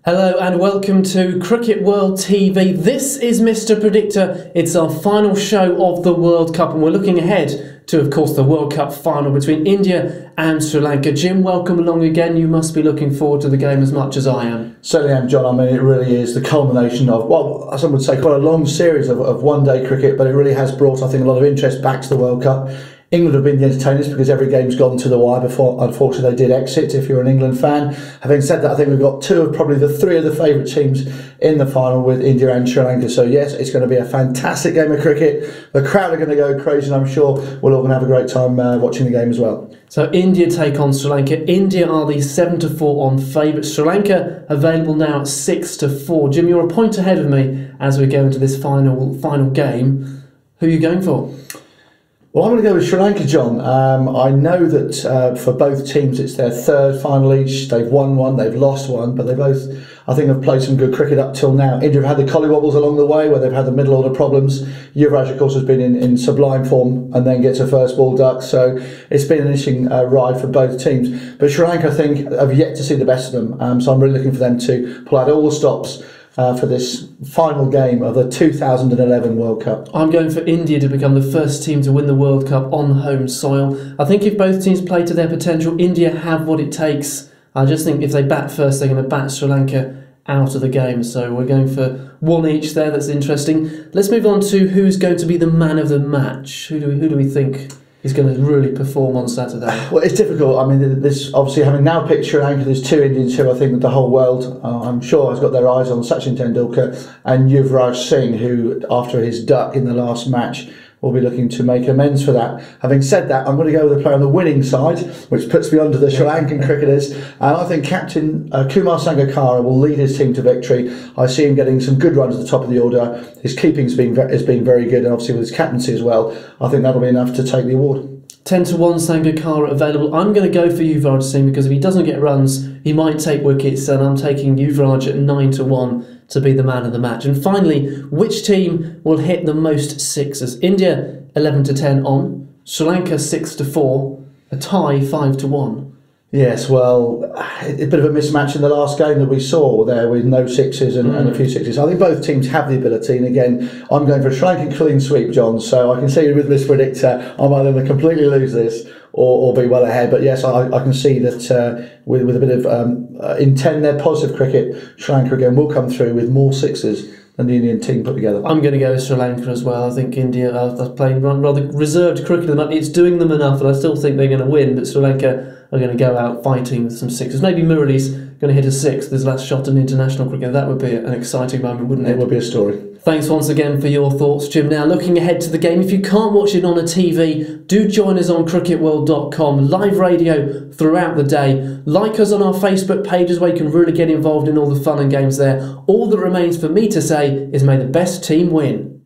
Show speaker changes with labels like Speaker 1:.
Speaker 1: Hello and welcome to Cricket World TV. This is Mr. Predictor. It's our final show of the World Cup and we're looking ahead to, of course, the World Cup final between India and Sri Lanka. Jim, welcome along again. You must be looking forward to the game as much as I am.
Speaker 2: Certainly am, John. I mean, it really is the culmination of, well, some would say quite a long series of one-day cricket, but it really has brought, I think, a lot of interest back to the World Cup. England have been the entertainers because every game's gone to the wire before. Unfortunately, they did exit, if you're an England fan. Having said that, I think we've got two of probably the three of the favourite teams in the final with India and Sri Lanka. So, yes, it's going to be a fantastic game of cricket. The crowd are going to go crazy, and I'm sure we're all going to have a great time watching the game as well.
Speaker 1: So, India take on Sri Lanka. India are the 7-4 on favourites. Sri Lanka available now at 6-4. Jim, you're a point ahead of me as we go into this final game. Who are you going for?
Speaker 2: Well, I'm going to go with Sri Lanka, John. I know that for both teams it's their third final each. They've won one, they've lost one, but they both, I think, have played some good cricket up till now. India have had the collywobbles along the way where they've had the middle order problems. Yuvraj, of course, has been in sublime form and then gets a first ball duck. So it's been an interesting ride for both teams. But Sri Lanka, I think, have yet to see the best of them. So I'm really looking for them to pull out all the stops for this final game of the 2011 World Cup.
Speaker 1: I'm going for India to become the first team to win the World Cup on home soil. I think if both teams play to their potential, India have what it takes. I just think if they bat first, they're going to bat Sri Lanka out of the game. So we're going for one each there. That's interesting. Let's move on to who's going to be the man of the match. Who do we think is going to really perform on Saturday?
Speaker 2: Well, it's difficult. I mean, this obviously, having now picked Sri Lanka, there's two Indians who I think that the whole world, I'm sure, has got their eyes on: Sachin Tendulkar and Yuvraj Singh, who, after his duck in the last match, will be looking to make amends for that. Having said that, I'm going to go with a player on the winning side, which puts me under the Sri Lankan cricketers, and I think Captain Kumar Sangakkara will lead his team to victory. I see him getting some good runs at the top of the order. His keeping's has been very good, and obviously with his captaincy as well, I think that'll be enough to take the award.
Speaker 1: 10-1 Sangakkara available. I'm going to go for Yuvraj Singh because if he doesn't get runs, he might take wickets, and I'm taking Yuvraj at 9-1 to be the man of the match. And finally, which team will hit the most sixes? India 11-10 on, Sri Lanka 6-4, a tie 5-1.
Speaker 2: Yes, well, a bit of a mismatch in the last game that we saw there with no sixes and a few sixes. I think both teams have the ability, and again, I'm going for a Sri Lankan clean sweep, John, so I can see with this predictor, I'm either going to completely lose this or be well ahead. But yes, I can see that with a bit of in 10, their positive cricket, Sri Lanka again will come through with more sixes than the Indian team put together.
Speaker 1: I'm going to go with Sri Lanka as well. I think India are playing rather reserved cricket. It's doing them enough, and I still think they're going to win, but Sri Lanka are going to go out fighting with some sixes. Maybe Murali's going to hit a six, his last shot in international cricket. That would be an exciting moment, wouldn't it?
Speaker 2: It would be a story.
Speaker 1: Thanks once again for your thoughts, Jim. Now, looking ahead to the game, if you can't watch it on a TV, do join us on cricketworld.com, live radio throughout the day. Like us on our Facebook pages where you can really get involved in all the fun and games there. All that remains for me to say is may the best team win.